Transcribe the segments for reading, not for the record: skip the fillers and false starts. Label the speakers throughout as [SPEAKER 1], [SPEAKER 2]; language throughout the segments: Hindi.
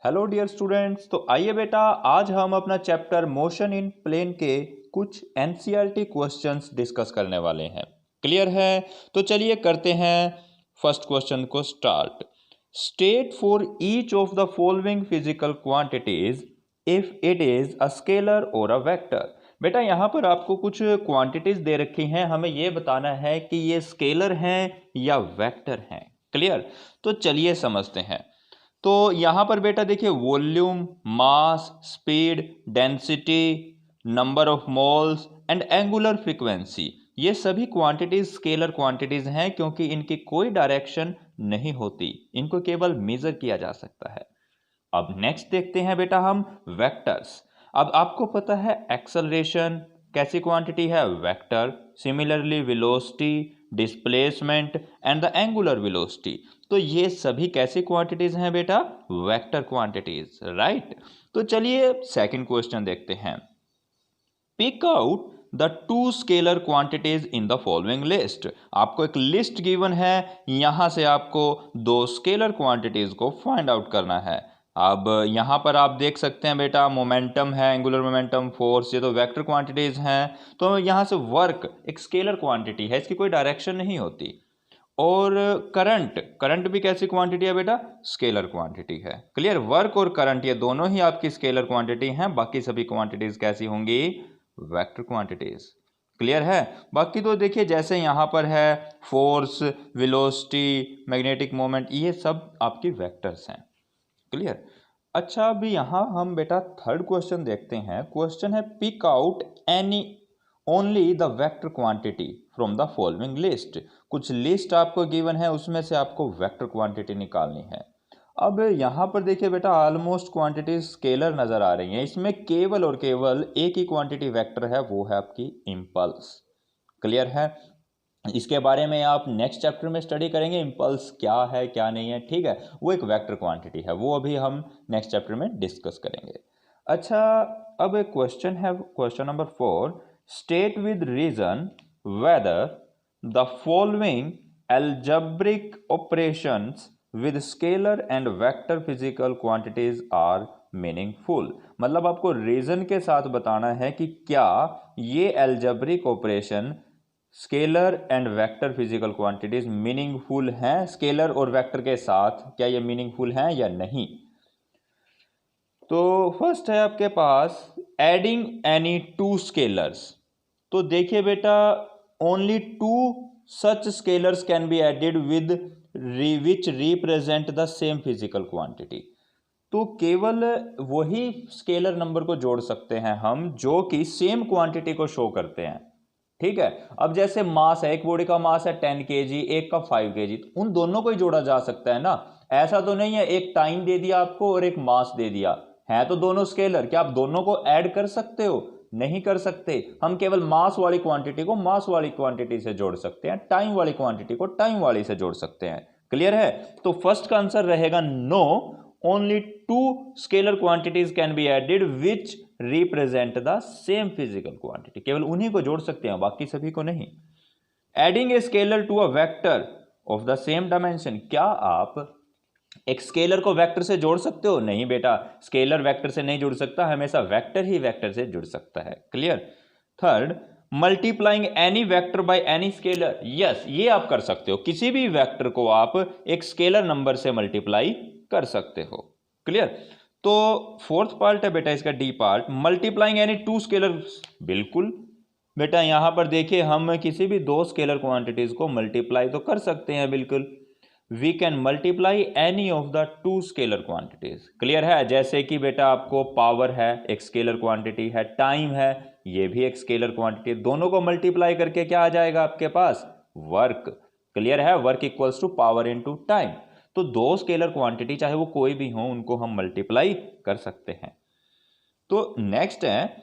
[SPEAKER 1] Hello dear students. तो आइए बेटा, आज हम अपना चैप्टर मोशन इन प्लेन के कुछ एनसीईआरटी क्वेश्चंस डिस्कस करने वाले हैं। क्लियर है? तो चलिए करते हैं फर्स्ट क्वेश्चन को start. State for each of the following physical quantities if it is a scalar और अ वेक्टर। बेटा यहाँ पर आपको कुछ क्वांटिटीज दे रखी हैं, हमें यह बताना है कि ये स्केलर हैं या वेक्टर हैं। क्लियर? तो चलिए समझते हैं। तो यहाँ पर बेटा देखिए, volume, mass, speed, density, number of moles and angular frequency, ये सभी क्वांटिटीज स्केलर क्वांटिटीज हैं क्योंकि इनकी कोई डायरेक्शन नहीं होती, इनको केवल मेजर किया जा सकता है। अब नेक्स्ट देखते हैं बेटा हम वेक्टर्स। अब आपको पता है एक्सेलरेशन कैसी क्वांटिटी है? Vector. Similarly velocity, displacement and the angular velocity, तो ये सभी कैसी क्वांटिटीज हैं बेटा? Vector quantities, right. तो चलिए सेकंड क्वेश्चन देखते हैं। Pick out the two scalar quantities in the following list. आपको एक लिस्ट गिवन है, यहां से आपको दो स्केलर क्वांटिटीज को फाइंड आउट करना है। अब यहां पर आप देख सकते हैं बेटा, मोमेंटम है, एंगुलर मोमेंटम, फोर्स, ये तो वेक्टर क्वांटिटीज हैं। तो यहां से वर्क एक स्केलर क्वांटिटी है, इसकी कोई डायरेक्शन नहीं होती। और करंट, करंट भी कैसी क्वांटिटी है बेटा? स्केलर क्वांटिटी है। क्लियर? वर्क और करंट ये दोनों ही आपकी स्केलर क्वांटिटी हैं, बाकी सभी क्वांटिटीज कैसी होंगी? Vector quantities. क्लियर है? बाकी तो देखिए जैसे यहां पर है फोर्स, वेलोसिटी, मैग्नेटिक मोमेंट, ये सब आपकी वेक्टर्स हैं। क्लियर? अच्छा, अभी यहां हम बेटा थर्ड क्वेश्चन देखते हैं। क्वेश्चन है pick out any only the vector quantity from the following list. कुछ लिस्ट आपको गिवन है, उसमें से आपको वेक्टर क्वांटिटी निकालनी है। अब यहां पर देखिए बेटा, ऑलमोस्ट क्वांटिटी स्केलर नजर आ रही है, इसमें केवल और केवल एक ही क्वांटिटी वेक्टर है, वो है आपकी इंपल्स। क्लियर है? इसके बारे में आप नेक्स्ट चैप्टर में स्टडी करेंगे, इंपल्स क्या है क्या नहीं है। ठीक है, वो एक वेक्टर क्वांटिटी है, वो अभी हम नेक्स्ट चैप्टर में डिस्कस करेंगे। अच्छा, अब एक क्वेश्चन है, question number 4। State with reason whether the following algebraic operations with scalar and vector physical quantities are meaningful. मतलब आपको रीजन के साथ बताना है कि क्या ये algebraic operation scalar and vector physical quantities meaningful हैं, स्केलर और वेक्टर के साथ क्या ये मीनिंगफुल हैं या नहीं। तो फर्स्ट है आपके पास एडिंग एनी टू स्केलर्स। तो देखिए बेटा, only two such scalars can be added with which represent the same physical quantity। तो केवल वही स्केलर नंबर को जोड़ सकते हैं हम जो कि सेम क्वांटिटी को शो करते हैं। ठीक है? अब जैसे मास है, एक बॉडी का मास है 10 kg, एक का 5 kg, तो उन दोनों को ही जोड़ा जा सकता है ना। ऐसा तो नहीं है एक टाइम दे दिया आपको और एक मास दे दिया, है तो दोनों स्केलर, क्या आप दोनों को ऐड कर सकते हो? नहीं कर सकते। हम केवल मास वाली क्वांटिटी को मास वाली क्वांटिटी से जोड़ सकते हैं, टाइम वाली क्वांटिटी को टाइम वाली से जोड़ सकते हैं। क्लियर है? तो फर्स्ट का आंसर रहेगा no, only two scalar quantities can be added which represent the same physical quantity. केवल उन्हीं को जोड़ सकते हैं, बाकी सभी को नहीं। Adding a scalar to a vector of the same dimension, क्या आप एक स्केलर को वेक्टर से जोड़ सकते हो? नहीं बेटा, स्केलर वेक्टर से नहीं जुड़ सकता, हमेशा वेक्टर ही वेक्टर से जुड़ सकता है। Clear? Third, multiplying any vector by any scalar, yes, ये आप कर सकते हो, किसी भी वेक्टर को आप एक स्केलर नंबर से मल्टीप्लाई कर सकते हो। क्लियर? तो फोर्थ पार्ट है बेटा इसका, D part, multiplying any two scalar. बिल्कुल बेटा, यहां पर देखिए हम किसी भी दो स्केलर क्वांटिटीज को मल्टीप्लाई तो कर सकते हैं, बिल्कुल। We can multiply any of the two scalar quantities. Clear है? जैसे कि बेटा आपको पावर है, एक स्केलर क्वांटिटी है, टाइम है, ये भी एक स्केलर क्वांटिटी, दोनों को मल्टीप्लाई करके क्या आ जाएगा आपके पास? वर्क। क्लियर है? Work equals to power into time. तो दो स्केलर क्वांटिटी चाहे वो कोई भी हो, उनको हम मल्टीप्लाई कर सकते हैं। तो नेक्स्ट है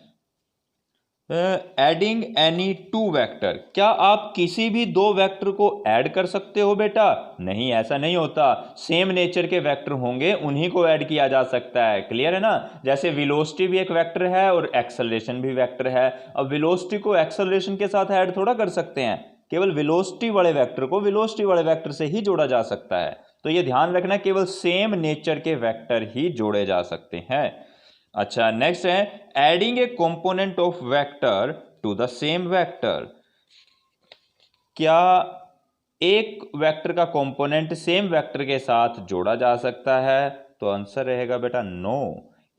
[SPEAKER 1] एडिंग एनी टू वेक्टर, क्या आप किसी भी दो वेक्टर को ऐड कर सकते हो बेटा? नहीं, ऐसा नहीं होता। सेम नेचर के वेक्टर होंगे, उन्हीं को ऐड किया जा सकता है। क्लियर है ना? जैसे वेलोसिटी भी एक वेक्टर है और एक्सेलरेशन भी वेक्टर है। अब वेलोसिटी को एक्सेलरेशन के साथ ऐड थोड़ा कर सकते हैं, केवल वेलोसिटी वाले वेक्टर को वेलोसिटी वाले वेक्टर से ही जोड़ा जा सकता है। तो ये ध्यान रखना, केवल सेम नेचर के वेक्टर ही जोड़े जा सकते हैं। अच्छा, नेक्स्ट है adding a component of vector to the same vector. क्या एक वेक्टर का कंपोनेंट सेम वेक्टर के साथ जोड़ा जा सकता है? तो आंसर रहेगा बेटा no.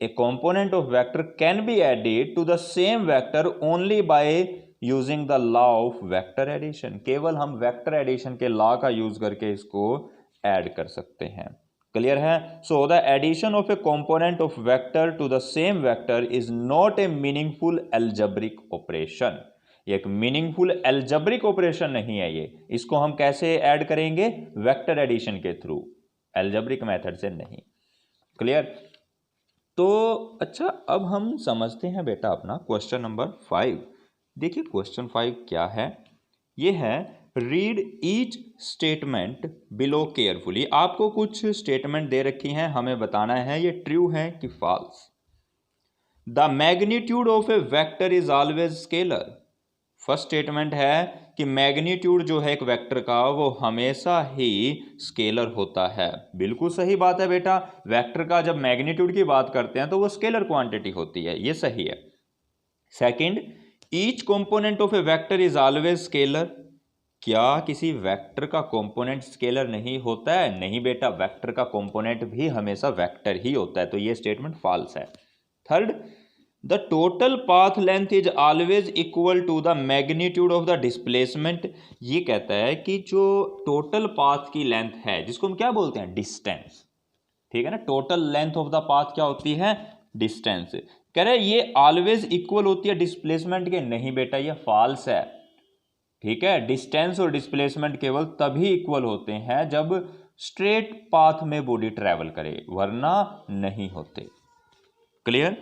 [SPEAKER 1] A component of vector can be added to the same vector only by using the law of vector addition. केवल हम वेक्टर एडिशन के लॉ का यूज करके इसको ऐड कर सकते हैं। क्लियर है? So the addition of a component of vector to the same vector is not a meaningful algebraic operation. ये एक मीनिंगफुल अलजेब्रिक ऑपरेशन नहीं है ये। इसको हम कैसे ऐड करेंगे? वेक्टर एडिशन के थ्रू, अलजेब्रिक मेथड से नहीं। क्लियर? तो अच्छा, अब हम समझते हैं बेटा अपना क्वेश्चन नंबर 5। देखिए क्वेश्चन 5 क्या है। ये है read each statement below carefully. आपको कुछ स्टेटमेंट दे रखी हैं, हमें बताना है ये ट्रू है कि false. The magnitude of a vector is always scalar. First statement है कि मैग्नीट्यूड जो है एक वेक्टर का वो हमेशा ही स्केलर होता है। बिल्कुल सही बात है बेटा, वेक्टर का जब मैग्नीट्यूड की बात करते हैं तो वो स्केलर क्वांटिटी होती है, ये सही है। Second, each component of a vector is always scalar. क्या किसी वेक्टर का कंपोनेंट स्केलर नहीं होता है? नहीं बेटा, वेक्टर का कंपोनेंट भी हमेशा वेक्टर ही होता है, तो ये स्टेटमेंट फॉल्स है। Third, the total path length is always equal to the magnitude of the displacement. ये कहता है कि जो टोटल पाथ की लेंथ है, जिसको हम क्या बोलते हैं? डिस्टेंस। ठीक है ना, total length of the path क्या होती है? डिस्टेंस। कह रहे ये ऑलवेज इक्वल होती है डिस्प्लेसमेंट के? नहीं बेटा, ये फॉल्स है। ठीक है, डिस्टेंस और डिस्प्लेसमेंट केवल तभी इक्वल होते हैं जब स्ट्रेट पाथ में बॉडी ट्रेवल करे, वरना नहीं होते। क्लियर?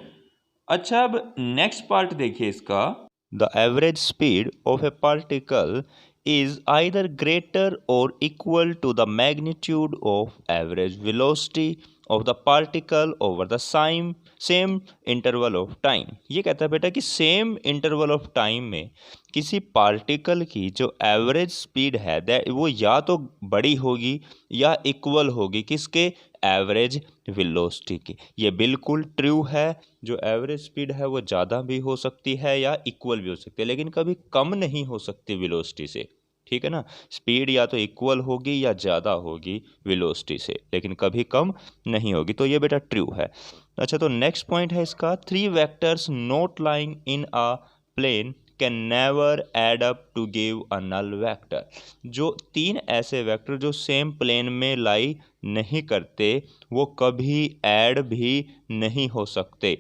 [SPEAKER 1] अच्छा, अब नेक्स्ट पार्ट देखिए इसका। The average speed of a particle is either greater or equal to the magnitude of average velocity of the particle over the same interval of time. ये कहता है बेटा कि सेम इंटरवल ऑफ टाइम में किसी पार्टिकल की जो एवरेज स्पीड है वो या तो बड़ी होगी या इक्वल होगी किसके? एवरेज वेलोसिटी की। ये बिल्कुल ट्रू है। जो एवरेज स्पीड है वो ज़्यादा भी हो सकती है या इक्वल भी हो सकती है, लेकिन कभी कम नहीं हो सकती वेलोसिटी से। ठीक है ना, स्पीड या तो इक्वल होगी या ज़्यादा होगी वेलोसिटी से, लेकिन कभी कम नहीं होगी। तो ये बेटा ट्रू है। अच्छा, तो नेक्स्ट पॉइंट है इसका, 3 vectors not lying in a plane can never add up to give a null vector. जो 3 ऐसे वेक्टर जो सेम प्लेन में लाई नहीं करते, वो कभी ऐड भी नहीं हो सकते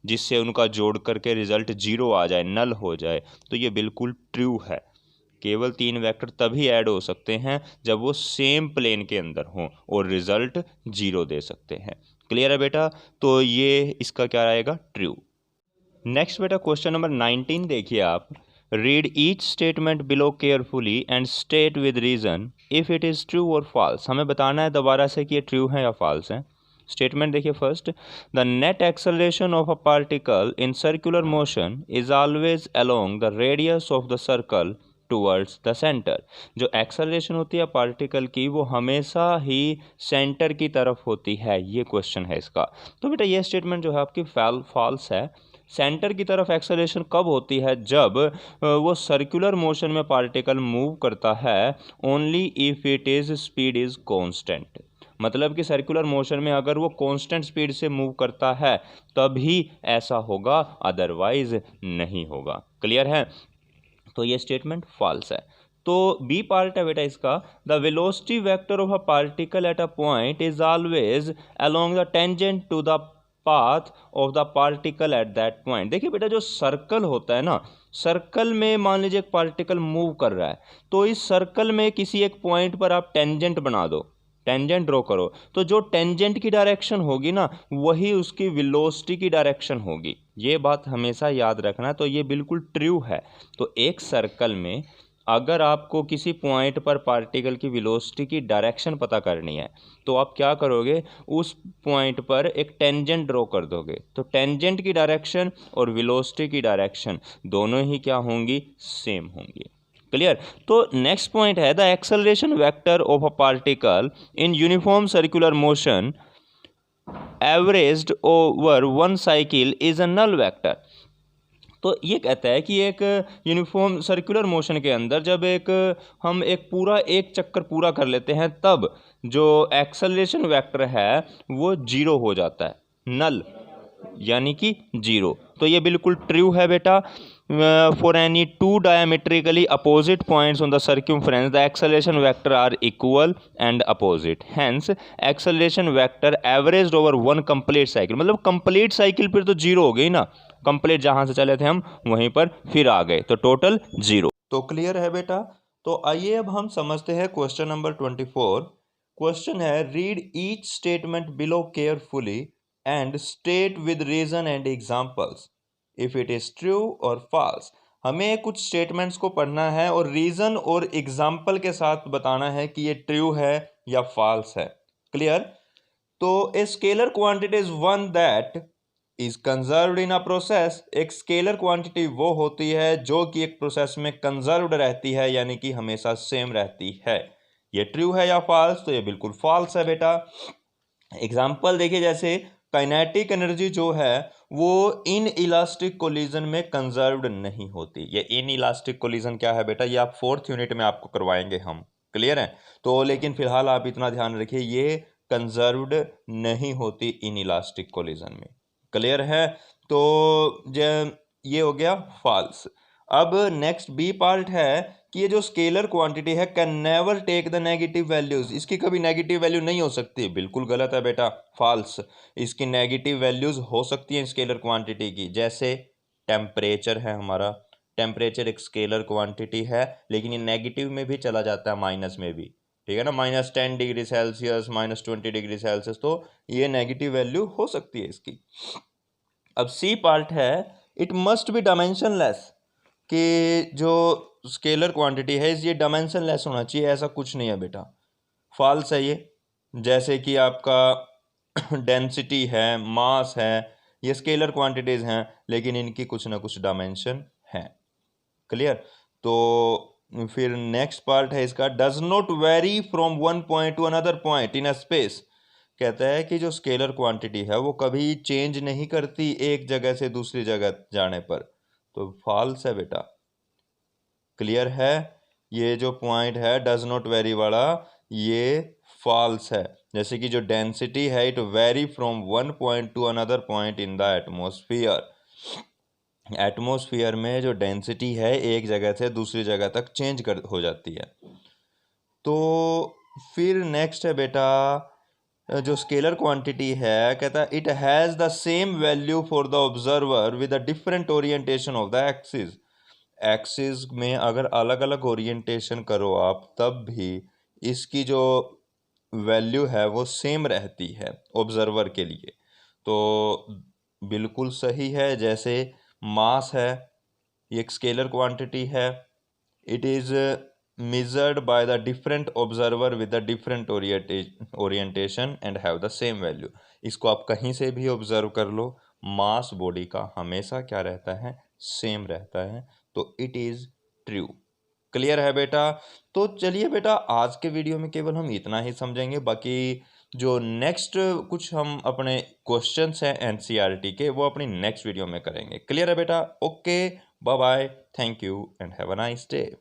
[SPEAKER 1] जिससे उनका जोड़ करके रिजल्ट 0 आ जाए, नल हो जाए। तो ये बिल्कुल ट्रू है। केवल 3 वेक्टर तभी ऐड हो सकते हैं जब वो सेम प्लेन के अंदर हों और रिजल्ट 0 दे सकते हैं। क्लियर है बेटा? तो ये इसका क्या आएगा? ट्रू। नेक्स्ट बेटा क्वेश्चन नंबर 19 देखिए आप। Read each statement below carefully and state with reason if it is true और फॉल्स। हमें बताना है दोबारा से कि ये ट्रू है या फॉल्स है। स्टेटमेंट देखिए first, the net acceleration of a particle in circular motion is always along the radius of the circle towards the centre. जो एक्सेलरेशन होती है पार्टिकल की वो हमेशा ही सेंटर की तरफ होती है, ये क्वेश्चन है इसका। तो बेटा ये स्टेटमेंट जो है आपकी फॉल्स है। सेंटर की तरफ एक्सेलरेशन कब होती है? जब वो सर्कुलर मोशन में पार्टिकल मूव करता है, only if it is speed is constant. मतलब कि सर्कुलर मोशन में अगर वो कांस्टेंट स्पीड से मूव करता है तभी ऐसा होगा, अदरवाइज नहीं होगा। क्लियर है? तो ये स्टेटमेंट फॉल्स है। तो बी पार्ट है बेटा इसका, the velocity vector of a particle at a point is always along the tangent to the path of the particle at that point. देखिए बेटा जो सर्कल होता है ना, सर्कल में मान लीजिए एक पार्टिकल मूव कर रहा है, तो इस सर्कल में किसी एक पॉइंट पर आप टेंजेंट बना दो, टेंजेंट ड्रॉ करो, तो जो टेंजेंट की डायरेक्शन होगी ना वही उसकी वेलोसिटी की डायरेक्शन होगी। ये बात हमेशा याद रखना। तो ये बिल्कुल ट्रू है। तो एक सर्कल में अगर आपको किसी पॉइंट पर पार्टिकल की वेलोसिटी की डायरेक्शन पता करनी है तो आप क्या करोगे, उस पॉइंट पर एक टेंजेंट ड्रॉ कर दोगे। तो टेंजेंट की डायरेक्शन और वेलोसिटी की डायरेक्शन दोनों ही क्या होंगी? सेम होंगी। क्लियर। तो नेक्स्ट पॉइंट है the acceleration vector of a particle in uniform circular motion averaged over one cycle is a null vector. तो ये कहता है कि एक यूनिफॉर्म सर्कुलर मोशन के अंदर जब हम एक चक्कर पूरा कर लेते हैं तब जो एक्सेलरेशन वेक्टर है वो जीरो हो जाता है, नल यानी कि जीरो। तो ये बिल्कुल ट्रू है बेटा। For any two diametrically opposite points on the circumference the acceleration vector are equal and opposite, hence acceleration vector averaged over one complete cycle. मतलब कंप्लीट साइकिल फिर तो जीरो हो गई ना, कंप्लीट जहां से चले थे हम वहीं पर फिर आ गए, तो टोटल जीरो। तो क्लियर है बेटा। तो आइए अब हम समझते हैं क्वेश्चन नंबर 24। क्वेश्चन है read each statement below carefully and state with reason and examples if it is true और फॉल्स। हमें कुछ स्टेटमेंट्स को पढ़ना है और रीजन और एग्जाम्पल के साथ बताना है कि ये ट्रू है या फॉल्स है। क्लियर। तो a scalar quantity is one that is conserved in a process. एक स्केलर क्वांटिटी वो होती है जो कि एक प्रोसेस में कंजर्व्ड रहती है, यानी कि हमेशा सेम रहती है। ये ट्रू है या फॉल्स? तो ये बिल्कुल फॉल्स है बेटा। एग्जाम्पल देखिए, जैसे काइनेटिक एनर्जी जो है वो इन इलास्टिक कोलिजन में कंजर्व्ड नहीं होती। ये इन इलास्टिक कोलिजन क्या है बेटा, ये आप 4th यूनिट में आपको करवाएंगे हम। क्लियर है। तो लेकिन फिलहाल आप इतना ध्यान रखिए, ये कंजर्व्ड नहीं होती इन इलास्टिक कोलिजन में। क्लियर है। तो ये हो गया फॉल्स। अब नेक्स्ट बी पार्ट है कि ये जो स्केलर क्वांटिटी है can never take the negative values. इसकी कभी नेगेटिव वैल्यू नहीं हो सकती। बिल्कुल गलत है बेटा, फॉल्स। इसकी नेगेटिव वैल्यूज हो सकती हैं स्केलर क्वांटिटी की। जैसे टेम्परेचर है हमारा, टेम्परेचर एक स्केलर क्वांटिटी है लेकिन ये नेगेटिव में भी चला जाता है, माइनस में भी। ठीक है ना, -10 डिग्री सेल्सियस, -20 डिग्री सेल्सियस, तो ये नेगेटिव वैल्यू हो सकती है इसकी। अब सी पार्ट है इट मस्ट बी डायमेंशनलेस, कि जो स्केलर क्वांटिटी है ये डायमेंशनलेस होना चाहिए। ऐसा कुछ नहीं है बेटा, फॉल्स है ये। जैसे कि आपका डेंसिटी है, मास है, ये स्केलर क्वांटिटीज हैं लेकिन इनकी कुछ ना कुछ डायमेंशन है। क्लियर। तो फिर नेक्स्ट पार्ट है इसका, does not very from one point two another point in a space. कहता है कि जो स्केलर क्वांटिटी है वो कभी चेंज नहीं करती एक जगह से दूसरी जगह जाने पर, तो फॉल्स है बेटा। क्लियर है। ये जो पॉइंट है डज नॉट वेरी वाला, ये फॉल्स है। जैसे कि जो डेंसिटी है it very from one point two another point in the atmosphere. Atmosphere में जो डेंसिटी है एक जगह से दूसरी जगह तक चेंज हो जाती है। तो फिर नेक्स्ट है बेटा, जो स्केलर क्वांटिटी है कहता है it has the same value for the observer with a different orientation of the axis. Axis में अगर अलग अलग ओरिएंटेशन करो आप तब भी इसकी जो वैल्यू है वो सेम रहती है ऑब्जर्वर के लिए। तो बिल्कुल सही है। जैसे मास है, ये एक स्केलर क्वांटिटी है, it is measured by the different observer with the different orientation and have the same value। इसको आप कहीं से भी ऑब्जर्व कर लो, मास बॉडी का हमेशा क्या रहता है, सेम रहता है। तो इट इज़ ट्रू। क्लियर है बेटा। तो चलिए बेटा, आज के वीडियो में केवल हम इतना ही समझेंगे, बाकी जो नेक्स्ट कुछ हम अपने क्वेश्चंस हैं एनसीईआरटी के वो अपनी नेक्स्ट वीडियो में करेंगे। क्लियर है बेटा। Okay, bye bye, thank you and have a nice day.